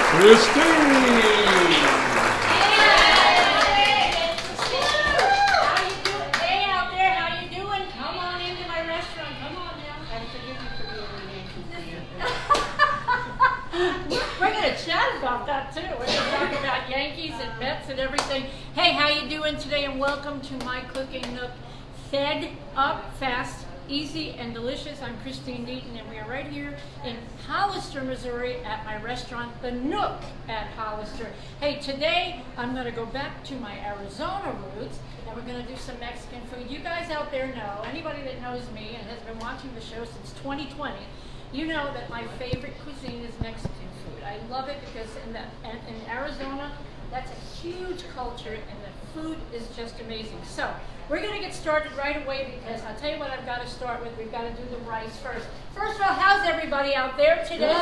Christine! We're going to chat about that too. We're going to talk about Yankees and Mets and everything. Hey, how you doing today? And welcome to My Cooking Nook. Fed up, fast, easy, and delicious. I'm Christine Deaton, and we are right here in Hollister, Missouri at my restaurant, The Nook at Hollister. Hey, today I'm going to go back to my Arizona roots, and we're going to do some Mexican food. You guys out there know, anybody that knows me and has been watching the show since 2020, you know that my favorite cuisine is Mexican food. I love it because in Arizona, that's a huge culture and the food is just amazing. So we're going to get started right away because I'll tell you what I've got to start with. We've got to do the rice first. First of all, how's everybody out there today?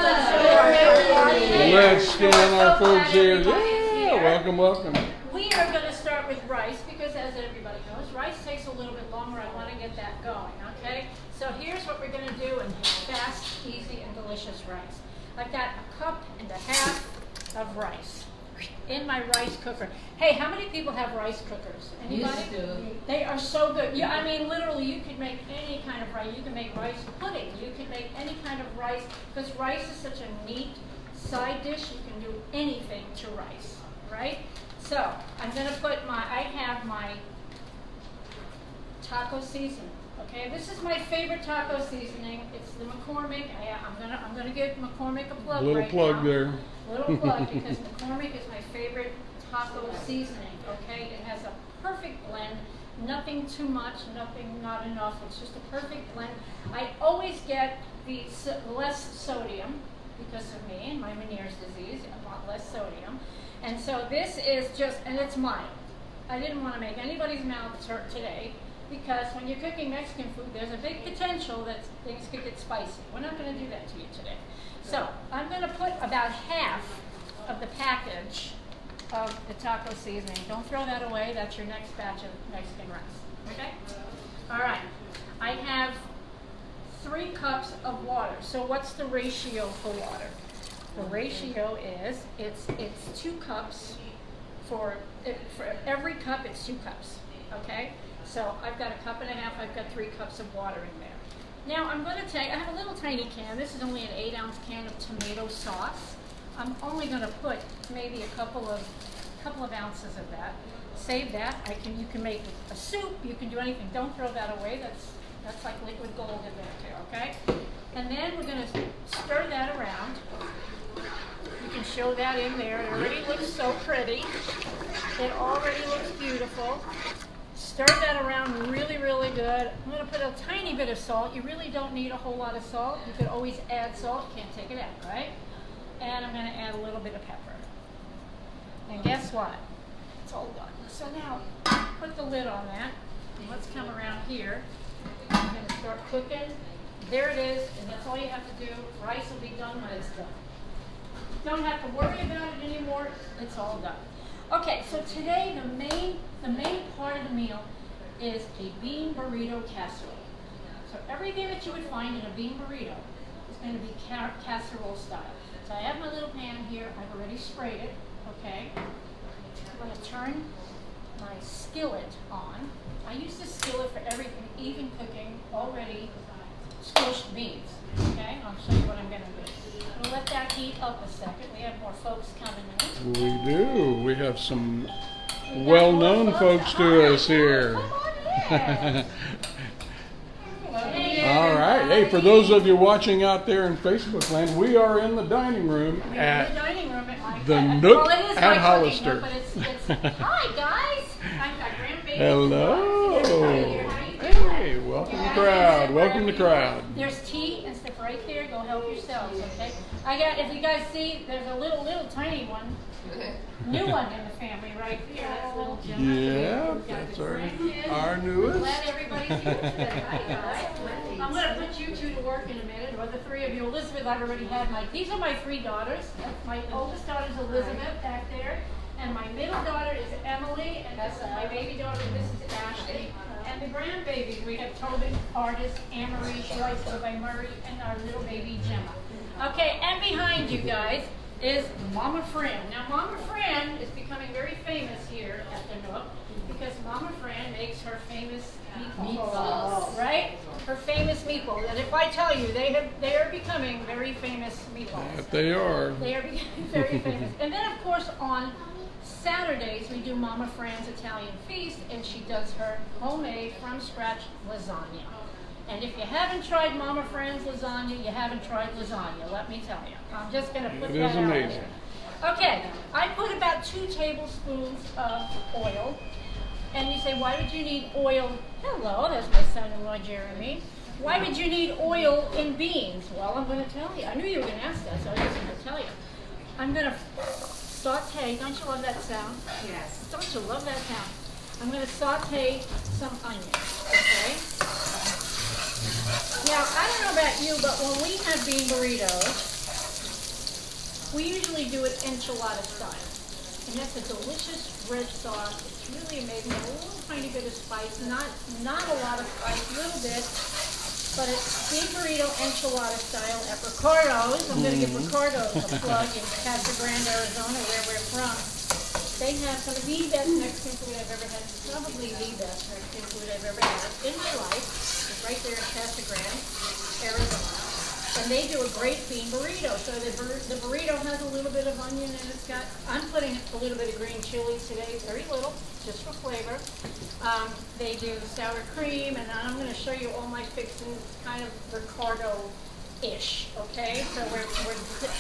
Let's scan our folks here. Yeah, welcome, welcome. We are going to start with rice because as everybody knows, rice takes a little bit longer. I want to get that going, okay? So here's what we're going to do in fast, easy, and delicious rice. I've got 1.5 cups of rice in my rice cooker. Hey, how many people have rice cookers? Anybody? Used to. They are so good. Yeah, I mean, literally, you could make any kind of rice. You can make rice pudding. You can make any kind of rice because rice is such a neat side dish. You can do anything to rice, right? So I'm going to put I have my taco seasoning. Okay, this is my favorite taco seasoning. It's the McCormick. I'm gonna give McCormick a plug Little right plug now. there. Little plug because McCormick is my favorite taco seasoning. Okay, it has a perfect blend. Nothing too much, nothing not enough. It's just a perfect blend. I always get the less sodium because of me and my Meniere's disease. I want less sodium, and so this is just, and it's mild. I didn't want to make anybody's mouths hurt today. Because when you're cooking Mexican food, there's a big potential that things could get spicy. We're not going to do that to you today. So I'm going to put about half of the package of the taco seasoning. Don't throw that away. That's your next batch of Mexican rice. Okay? All right. I have 3 cups of water. So what's the ratio for water? The ratio is it's 2 cups for every cup. It's 2 cups. Okay? So I've got 1.5 cups. I've got 3 cups of water in there. Now I'm going to take, I have a little tiny can. This is only an 8-ounce can of tomato sauce. I'm only going to put maybe a couple of ounces of that. Save that. You can make a soup. You can do anything. Don't throw that away. That's like liquid gold in there too. Okay. And then we're going to stir that around. You can show that in there. It already looks so pretty. It already looks beautiful. Stir that around really, really good. I'm going to put a tiny bit of salt. You really don't need a whole lot of salt. You could always add salt. You can't take it out, right? And I'm going to add a little bit of pepper. And guess what? It's all done. So now, put the lid on that. And let's come around here. I'm going to start cooking. There it is. And that's all you have to do. Rice will be done when it's done. Don't have to worry about it anymore. It's all done. Okay, so today the main part of the meal is a bean burrito casserole. So everything that you would find in a bean burrito is going to be casserole style. So I have my little pan here. I've already sprayed it. Okay. I'm going to turn my skillet on. I use this skillet for everything, even cooking already squished beans. Okay, I'll show you what I'm going to do. I'm going to let that heat up a second. We have more folks coming in. We do. We have some well-known folks to us here. All right. Hey, for those of you watching out there in Facebook land, we are in the dining room at the Nook at Hollister. Hi, guys. I've got grandbaby. Hello. Hey, welcome the crowd. Welcome the crowd. There's tea and stuff right there. Go help yourselves, okay? If you guys see, there's a little tiny one. New one in the family right here. That's little Gemma. Yeah, that's our newest. Glad everybody's here today. Hi, guys. I'm going to put you 2 to work in a minute, or the 3 of you. Elizabeth, I've already had these are my 3 daughters. My oldest daughter is Elizabeth back there, and my middle daughter is Emily, and that's my baby daughter. This is Ashley. And the grandbabies, we have Tobin, Artist, Anne-Marie, Joyce, by Murray, and our little baby Gemma. Okay, and behind you guys, is Mama Fran. Now, Mama Fran is becoming very famous here at the Nook because Mama Fran makes her famous meatballs, right? Her famous meatballs. And if I tell you, they are becoming very famous meatballs. That they are. They are becoming very famous. And then, of course, on Saturdays, we do Mama Fran's Italian Feast, and she does her homemade, from-scratch lasagna. And if you haven't tried Mama Fran's lasagna, you haven't tried lasagna, let me tell you. I'm just going to put that out there. It is amazing. Okay, I put about 2 tablespoons of oil. And you say, why would you need oil? Hello, that's my son-in-law, Jeremy. Why would you need oil in beans? Well, I'm going to tell you. I knew you were going to ask that, so I was just going to tell you. I'm going to saute. Don't you love that sound? Yes. Don't you love that sound? I'm going to saute some onions, okay? Now, I don't know about you, but when we have bean burritos, we usually do it enchilada style. And that's a delicious red sauce. It's really amazing. A little tiny bit of spice, not a lot of spice, a little bit. But it's bean burrito enchilada style at Ricardo's. I'm going to give Ricardo's a plug in Casa Grande, Arizona, where we're from. They have some of the best Mexican food I've ever had. Probably the best Mexican food I've ever had in my life. It's right there in Casa Grande, Arizona. And they do a great bean burrito. So the burrito has a little bit of onion and it's got, I'm putting a little bit of green chilies today, very little, just for flavor. They do sour cream, and I'm going to show you all my fixings, kind of Ricardo-ish, okay? So we're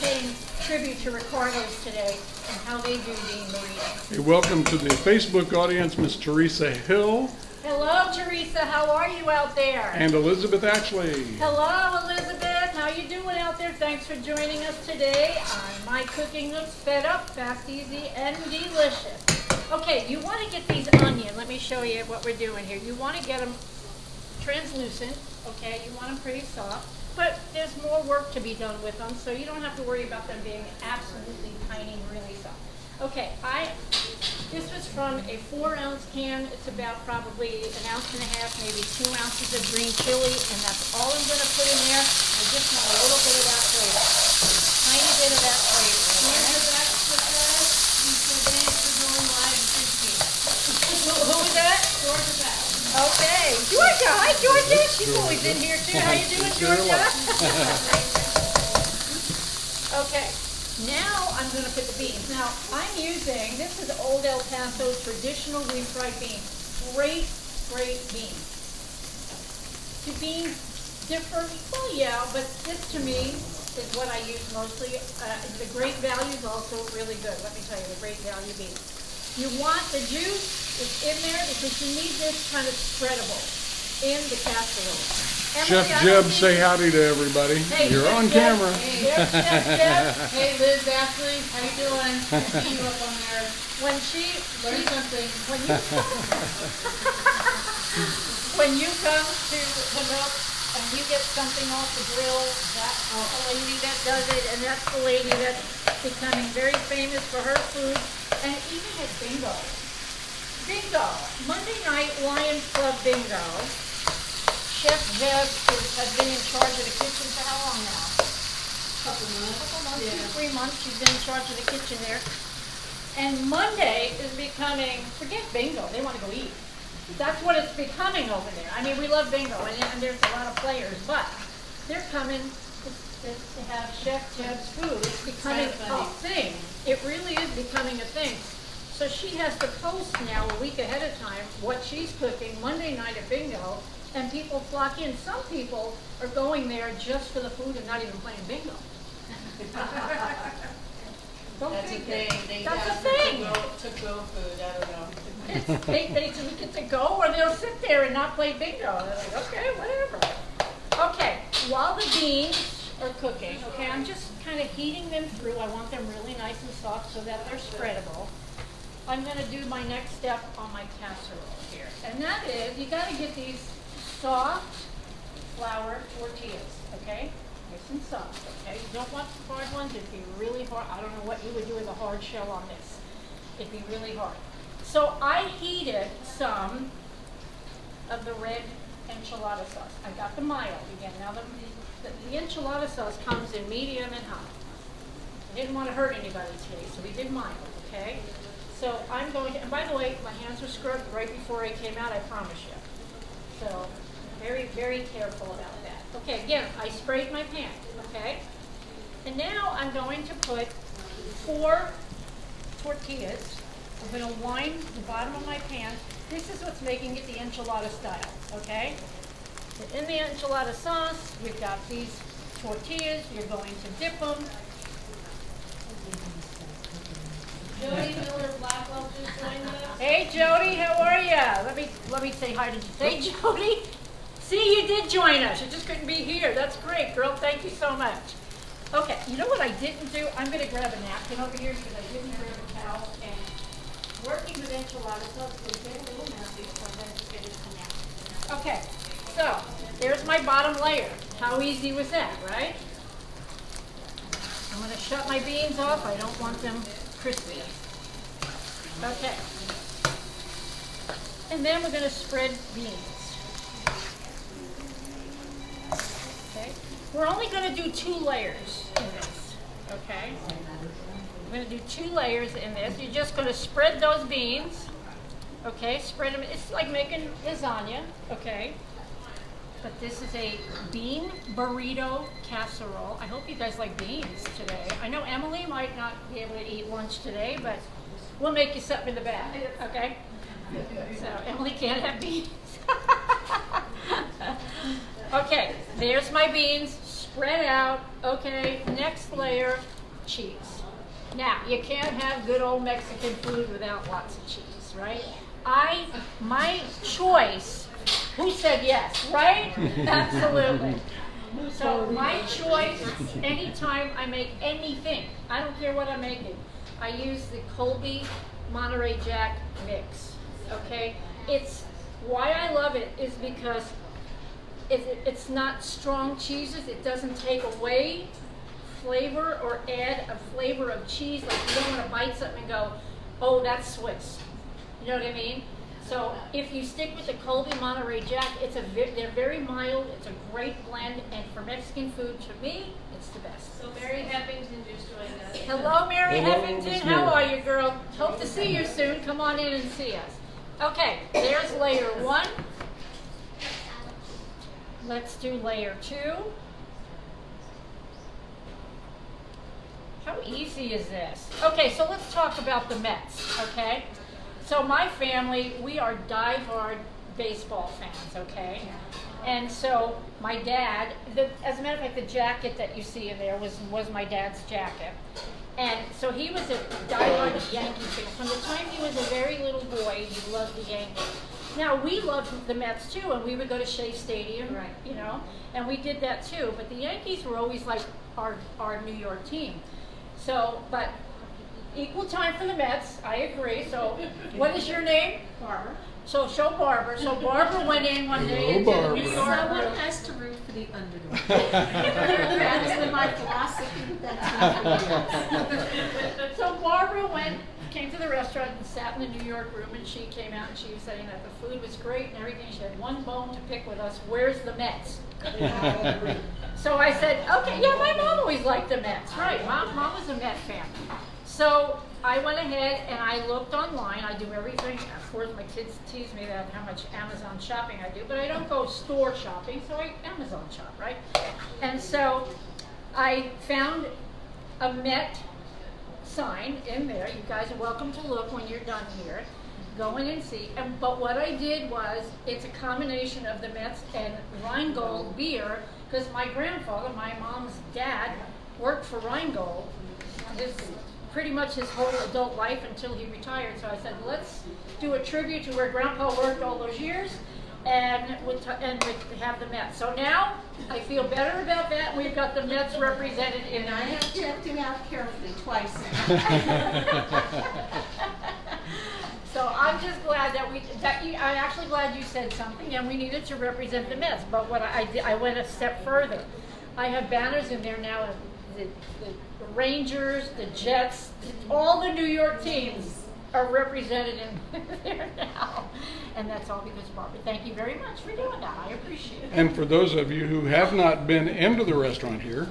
paying tribute to Ricardo's today and how they do bean burrito. Hey, welcome to the Facebook audience, Miss Teresa Hill. Hello, Teresa. How are you out there? And Elizabeth Ashley. Hello, Elizabeth. How you doing out there? Thanks for joining us today on My Cooking Nook, Fed Up, Fast, Easy, and Delicious. Okay, you want to get these onions. Let me show you what we're doing here. You want to get them translucent, okay? You want them pretty soft, but there's more work to be done with them, so you don't have to worry about them being absolutely tiny, really soft. Okay, this was from a 4-ounce can. It's about probably 1.5 ounces, maybe 2 ounces of green chili, and that's all I'm going to put in there. I just want a little bit of that flavor, tiny bit of that flavor. Who was that? Georgia Beth. Okay, Georgia. Hi, Georgia. She's always in here too. How you doing, Georgia? Okay. Now I'm going to put the beans. Now I'm using, this is Old El Paso traditional refried beans. Great, great beans. Do beans differ? Well, yeah, but this to me is what I use mostly. The Great Value is also really good. Let me tell you, the Great Value beans. You want the juice is in there because you need this kind of spreadable in the casserole. Chef Jeb, say howdy to everybody. Hey, You're Chef on Jeb. camera. Hey, Chef Jeb. Hey, Liz Ashley, how you doing? I see you up on there. When she Learn something. when you come to the Nook and you get something off the grill, that's the lady that does it, and that's the lady that's becoming very famous for her food, and even at bingo. Bingo, Monday night Lions Club bingo. Chef Jeb has been in charge of the kitchen for how long now? Couple months. Yeah. 2 to 3 months she's been in charge of the kitchen there. And Monday is becoming, forget bingo, they want to go eat. That's what it's becoming over there. I mean, we love bingo, and there's a lot of players, but they're coming to have Chef Jeb's food. It's becoming a thing. It really is becoming a thing. So she has to post now a week ahead of time what she's cooking Monday night at bingo, and people flock in. Some people are going there just for the food and not even playing bingo. That's a thing. That's a thing. To-go food, I don't know. They get to go, or they'll sit there and not play bingo. They're like, okay, whatever. Okay, while the beans are cooking, okay, I'm just kind of heating them through. I want them really nice and soft so that they're spreadable. I'm going to do my next step on my casserole here. And that is, you got to get these soft flour tortillas, okay? Nice and soft, okay? You don't want the hard ones. It'd be really hard. I don't know what you would do with a hard shell on this. It'd be really hard. So I heated some of the red enchilada sauce. I got the mild again. Now the enchilada sauce comes in medium and hot. didn't want to hurt anybody today, so we did mild, okay? So I'm going to, and by the way, my hands were scrubbed right before I came out, I promise you. So very, very careful about that. Okay, again, I sprayed my pan, okay? And now I'm going to put 4 tortillas. I'm going to line the bottom of my pan. This is what's making it the enchilada style, okay? So in the enchilada sauce, we've got these tortillas. You're going to dip them. Jody Miller Blackwell just joined us. Hey Jody, how are ya? Let me say hi to you. Hey Jody. See, you did join us. You just couldn't be here. That's great, girl. Thank you so much. Okay, you know what I didn't do? I'm going to grab a napkin over here because I didn't grab a towel. And working with enchiladas, so it's going to get a little messy, so I'm going to get it some napkin. Okay, so there's my bottom layer. How easy was that, right? I'm going to shut my beans off. I don't want them crispy. Okay. And then we're going to spread beans. Okay. We're only going to do 2 layers in this. Okay. We're going to do 2 layers in this. You're just going to spread those beans. Okay. Spread them. It's like making lasagna. Okay. But this is a bean burrito casserole. I hope you guys like beans today. I know Emily might not be able to eat lunch today, but we'll make you something in the back, okay? So Emily can't have beans. Okay, there's my beans spread out. Okay, next layer, cheese. Now, you can't have good old Mexican food without lots of cheese, right? My choice. Who said yes, right? Absolutely. So my choice, anytime I make anything, I don't care what I'm making, I use the Colby Monterey Jack mix, okay? It's, why I love it is because it's not strong cheeses. It doesn't take away flavor or add a flavor of cheese. Like you don't want to bite something and go, oh, that's Swiss. You know what I mean? So if you stick with the Colby Monterey Jack, they're very mild. It's a great blend, and for Mexican food, to me, it's the best. So Mary Heffington just joined us. Hello, Mary Hello, Heffington. How are you, girl? Hope to see you soon. Come on in and see us. Okay, there's layer 1. Let's do layer 2. How easy is this? Okay, so let's talk about the Mets, okay? So my family, we are diehard baseball fans, okay? And so my dad, as a matter of fact, the jacket that you see in there was my dad's jacket. And so he was a diehard Yankee fan. From the time he was a very little boy, he loved the Yankees. Now, we loved the Mets too, and we would go to Shea Stadium, right, you know, and we did that too. But the Yankees were always like our New York team. So, but equal time for the Mets, I agree. So, what is your name? Barbara. So, show Barbara. So, Barbara went in one day into the New York Someone room. has to root for the underdog. That has been my philosophy. So, Barbara came to the restaurant and sat in the New York room, and she came out and she was saying that the food was great and everything. She had one bone to pick with us. Where's the Mets? So I said, okay, yeah, my mom always liked the Mets. Right, mom was a Met fan. So I went ahead and I looked online. I do everything. Of course, my kids tease me about how much Amazon shopping I do, but I don't go store shopping, so I Amazon shop, right? And so I found a Met sign in there. You guys are welcome to look when you're done here. Go in and see. But what I did was, it's a combination of the Mets and Rheingold beer, because my grandfather, my mom's dad, worked for Rheingold pretty much his whole adult life until he retired. So I said, let's do a tribute to where Grandpa worked all those years, and we'd have the Mets. So now I feel better about that. We've got the Mets represented in. And I have checked him out carefully twice. So I'm just glad I'm actually glad you said something, and we needed to represent the Mets. But what I did, I went a step further. I have banners in there now of the Rangers, the Jets, all the New York teams are represented in there now. And that's all because of Barbara. Thank you very much for doing that. I appreciate it. And for those of you who have not been into the restaurant here,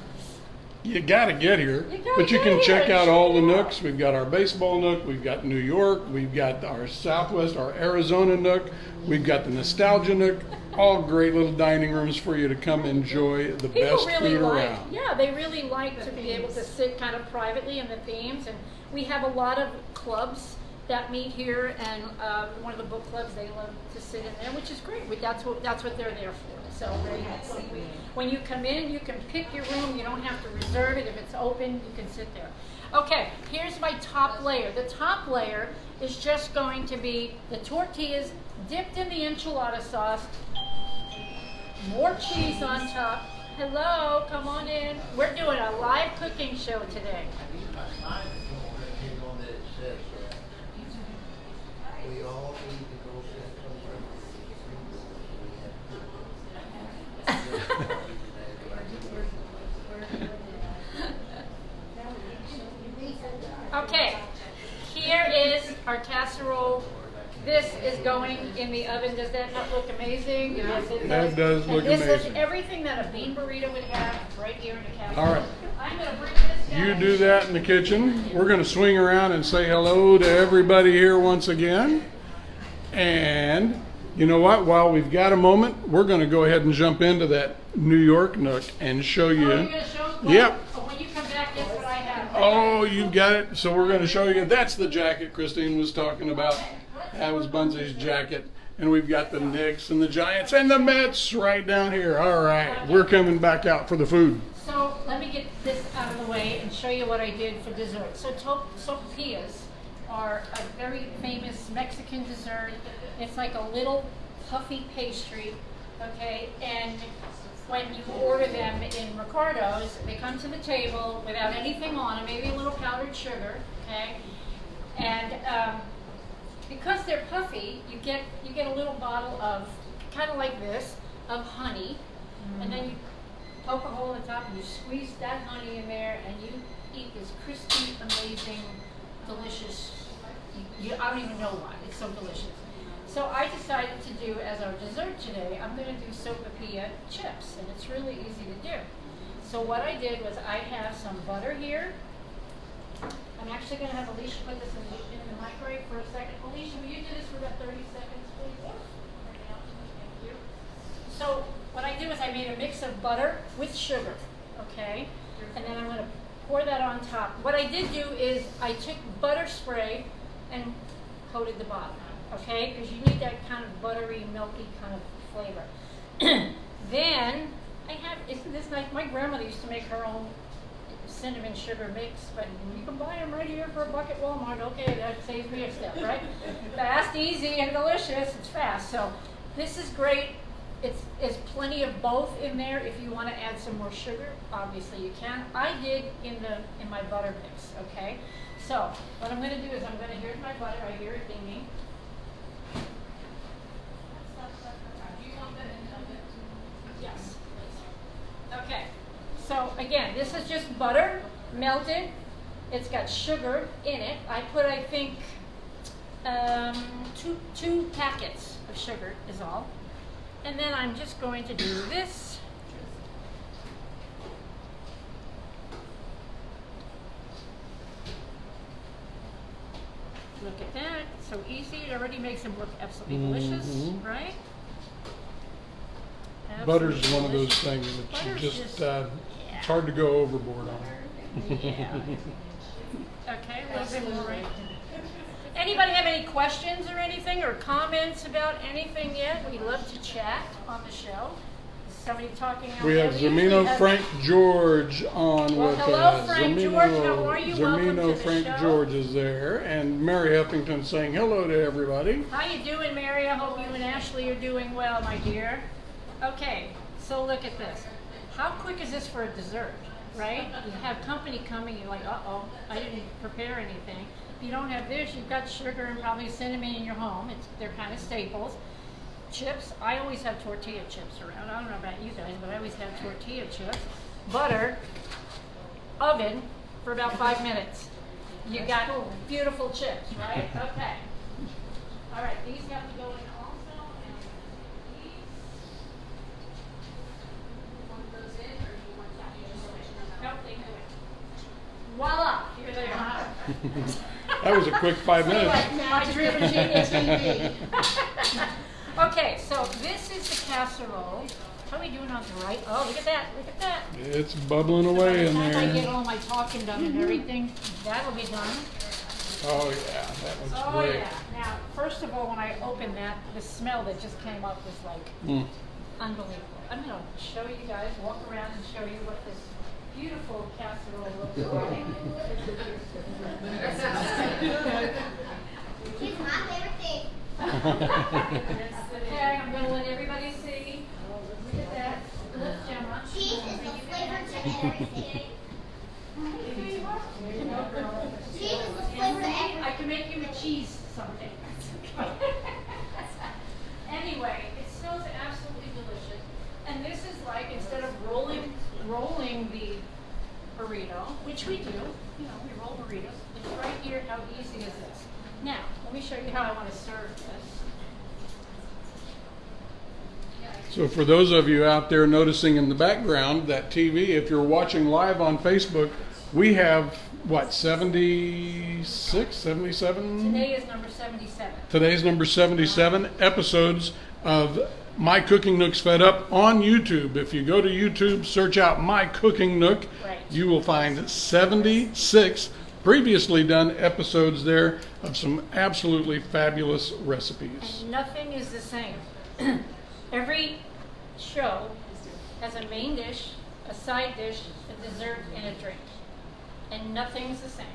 you got to get here. But you get can check here. out all the nooks. We've got our baseball nook. We've got New York. We've got our Southwest, our Arizona nook. We've got the nostalgia nook. All great little dining rooms for you to come enjoy the best food around. Yeah, they really like to be able to sit kind of privately in the themes. And we have a lot of clubs that meet here, and one of the book clubs, they love to sit in there, which is great. That's what they're there for. So when you come in, you can pick your room. You don't have to reserve it. If it's open, you can sit there. Okay, here's my top layer. The top layer is just going to be the tortillas dipped in the enchilada sauce, more cheese on top. Hello, come on in. We're doing a live cooking show today. Okay, here is our casserole. This is going in the oven. Does that not look amazing? Yes, it does. That does look amazing. This is everything that a bean burrito would have right here in the casserole. All right. I'm going to bring this down. You do that in the kitchen. We're going to swing around and say hello to everybody here once again. And you know what? While we've got a moment, we're going to go ahead and jump into that New York nook and show you. Oh, you're going to show? Well, yep. When you come back, guess what I have? Oh, you've got it. So we're going to show you. That's the jacket Christine was talking about. That was Bunsy's jacket. And we've got the Knicks and the Giants and the Mets right down here. All right. We're coming back out for the food. So let me get this out of the way and show you what I did for dessert. So sopapillas are a very famous Mexican dessert. It's like a little puffy pastry, okay? And when you order them in Ricardo's, they come to the table without anything on them, maybe a little powdered sugar, okay? And because they're puffy, you get a little bottle of, kind of like this, of honey, and then you poke a hole in the top and you squeeze that honey in there and you eat this crispy, amazing, delicious, I don't even know why, it's so delicious. So I decided to do, as our dessert today, I'm going to do sopapilla chips, and it's really easy to do. So what I did was I have some butter here. I'm actually going to have Alicia put this in the microwave for a second. Alicia, will you do this for about 30 seconds, please? Thank you. So what I did was I made a mix of butter with sugar, okay? And then I'm going to pour that on top. What I did do is I took butter spray and coated the bottom, okay? Because you need that kind of buttery, milky kind of flavor. Then I have, isn't this nice? My grandmother used to make her own cinnamon sugar mix, but you can buy them right here for $1 at Walmart. Okay, that saves me a step, right? Fast, easy, and delicious. It's fast. So this is great. It's plenty of both in there. If you want to add some more sugar, obviously you can. I did in my butter mix. Okay. So what I'm going to do is here's my butter. I hear it dinging. Yes. Okay. So again, this is just butter melted. It's got sugar in it. I put, I think, two packets of sugar is all. And then I'm just going to do this. Look at that. It's so easy. It already makes them look absolutely delicious, right? Butter's one of those things that you just, it's hard to go overboard on. Yeah. Okay, a little bit more right. Anybody have any questions or anything or comments about anything yet? We'd love to chat on the show. Is somebody talking out We there? have Zermino Frank George on with hello, us. Frank George. How are you? Welcome to Zermino the Frank show. George is there, and Mary Huffington saying hello to everybody. How you doing, Mary? I hope you and Ashley are doing well, my dear. Okay, so look at this. How quick is this for a dessert, right? You have company coming, you're like, uh-oh, I didn't prepare anything. If you don't have this, you've got sugar and probably cinnamon in your home. They're kind of staples. Chips, I always have tortilla chips around. I don't know about you guys, but I always have tortilla chips. Butter, oven for about 5 minutes. You got beautiful chips, right? Okay. All right, these have to go in also. And these, you want those in, or do you want that? Nope, they go in. That was a quick 5 minutes. My drip TV. Okay, so this is the casserole. How are we doing on the right? Oh, look at that, look at that. It's bubbling away in By the time I get there. all my talking done and everything, that'll be done. Oh yeah, that looks Oh great. yeah. Now, first of all, when I opened that, the smell that just came up was like unbelievable. I'm gonna show you guys, walk around and show you what this beautiful casserole looks like. She's my favorite thing. Okay, I'm gonna let everybody see. Look at that. Look, Gemma. Cheese is the flavor to everything. Cheese is the flavor to everything. I can make you a cheese something. Anyway, it smells absolutely delicious. And this is like, instead of rolling the burrito, which we do, we roll burritos. It's right here. How easy is this? Now, let me show you how I want to serve this. So for those of you out there noticing in the background that TV, if you're watching live on Facebook, we have what, 76, 77? Today is number 77. Today's number 77 episodes of My Cooking Nook's Fed Up on YouTube. If you go to YouTube, search out My Cooking Nook, Right. you will find 76 previously done episodes there of some absolutely fabulous recipes. And nothing is the same. Every show has a main dish, a side dish, a dessert, and a drink. And nothing's the same.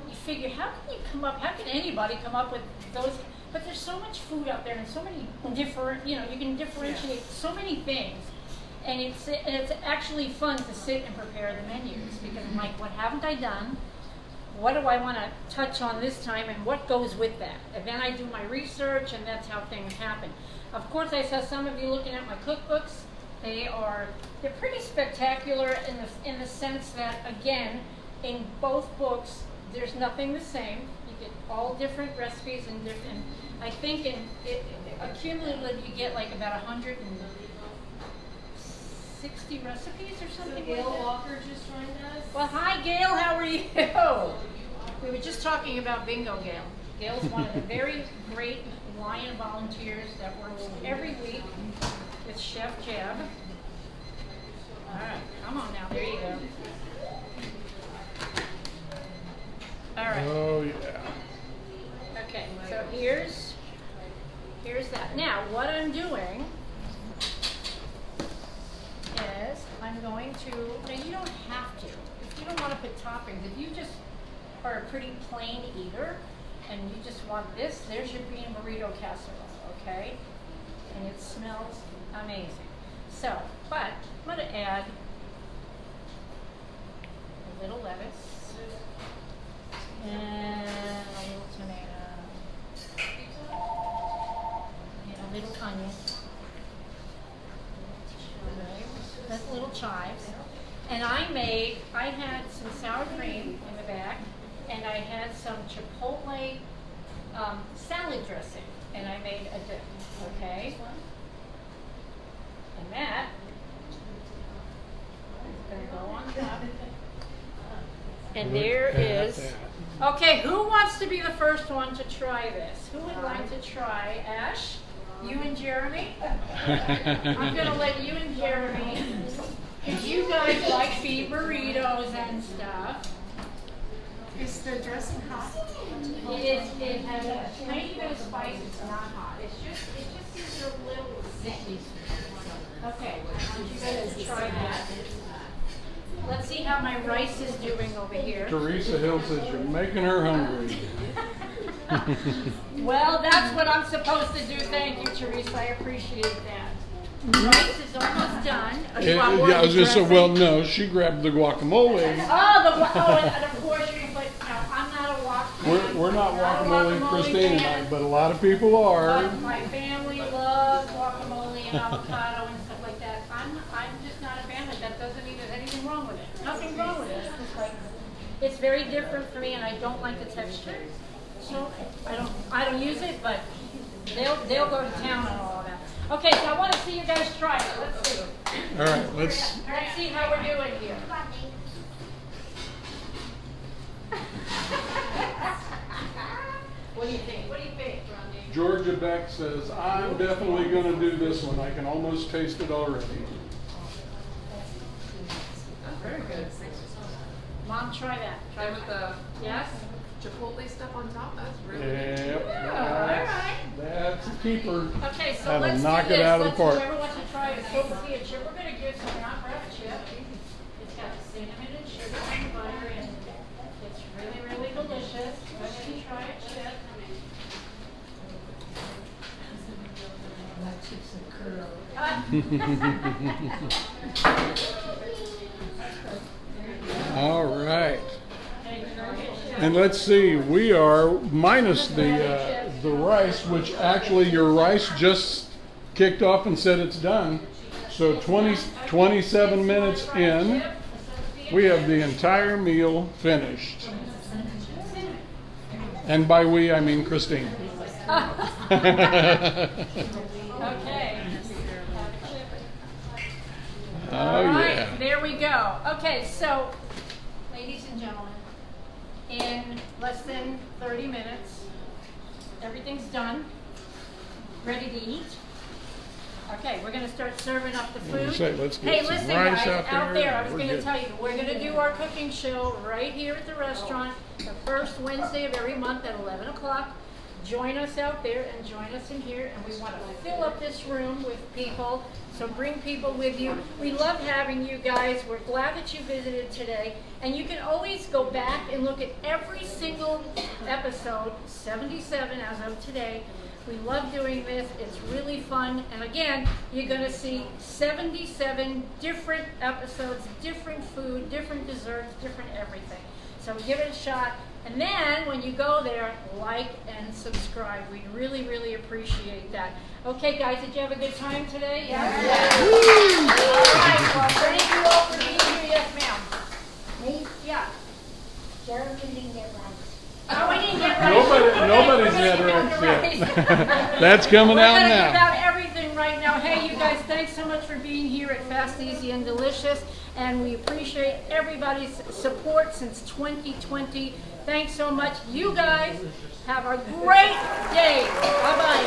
You figure, how can anybody come up with those? But there's so much food out there and so many different, you can differentiate so many things. And it's actually fun to sit and prepare the menus because I'm like, what haven't I done? What do I want to touch on this time and what goes with that? And then I do my research and that's how things happen. Of course, I saw some of you looking at my cookbooks. They're pretty spectacular in the sense that, again, in both books, there's nothing the same. You get all different recipes and different. I think accumulatively you get like about 160 recipes or something. Gail like that. Walker just joined us. Well, hi Gail, how are you? We were just talking about Bingo Gail. Gail's one of the very great Lion volunteers that works every week with Chef Jeb. All right, come on now, there you go. All right. Oh yeah. Okay, so here's that. Now, what I'm doing is I'm going to, now you don't have to, if you don't want to put toppings, if you just are a pretty plain eater and you just want this, there's your Bean Burrito Casserole, okay? And it smells amazing. So, but I'm going to add a little lettuce and a little tomato and a little onion. That's little chives. And I had some sour cream in the back, and I had some chipotle salad dressing, and I made a dip, okay? And that is going to go on top. And there is, okay, who wants to be the first one to try this? Who would like to try? Ash? You and Jeremy? I'm going to let you and Jeremy, if you guys like beef burritos and stuff. Is the dressing hot? It has a tiny bit of spice, it's not hot. It just gives it a little zing. Okay, I want you guys to try that. Let's see how my rice is doing over here. Teresa Hill says you're making her hungry. Well, that's what I'm supposed to do. Thank you, Teresa. I appreciate that. Rice is almost done. Oh, you want more Yeah, I was of the just saying, dressing? well, no, she grabbed the guacamole. And of course you can put, no, I'm not a guacamole. We're not I'm guacamole Christine fan, tonight, but a lot of people are. But my family loves guacamole and avocado and stuff like that. I'm just not a fan of it. That doesn't mean there's anything wrong with it. Nothing wrong with it. It's just like, it's very different for me and I don't like the texture. So I don't use it, but they'll go to town on all of that. Okay, so I want to see you guys try it. Let's see. All right, let's See how we're doing here. Georgia Beck says, I'm definitely going to do this one. I can almost taste it already. That's very good. Mom, try that. Try with the Yes? chipotle stuff on top. That's really good. Yep, alright. that's a keeper. Okay, so That'll let's knock do it this. out of the Let's park. whoever wants to try a tortilla chip, we're going to give some not bread chip. It's got cinnamon and sugar and butter, and it's really, really delicious. Go ahead and try a chip. All right. And let's see, we are minus the rice, which actually your rice just kicked off and said it's done. So 27 minutes in, we have the entire meal finished. And by we, I mean Christine. Okay. Oh, All right, yeah. there we go. Okay, so, ladies and gentlemen, in less than 30 minutes, everything's done, ready to eat. Okay, we're going to start serving up the food. Let's get Hey, some listen, rice guys, out there. I was We're going to good. tell you, we're going to do our cooking show right here at the restaurant the first Wednesday of every month at 11 o'clock. Join us out there and join us in here, and we want to fill up this room with people, so bring people with you. We love having you guys. We're glad that you visited today, and you can always go back and look at every single episode, 77 as of today. We love doing this. It's really fun. And again, you're going to see 77 different episodes, different food, different desserts, different everything. So give it a shot. And then when you go there, like and subscribe. We'd really, really appreciate that. Okay, guys, did you have a good time today? Yeah? All right. Well, thank you all for being here. Yes, ma'am. Me? Yeah. Jeremy didn't get right. Oh, we didn't get right. Nobody's had rice yet. That's coming out We're gonna now. give out everything right now. Hey, you guys, thanks so much for being here at Fast, Easy, and Delicious. And we appreciate everybody's support since 2020. Thanks so much. You guys have a great day. Bye-bye.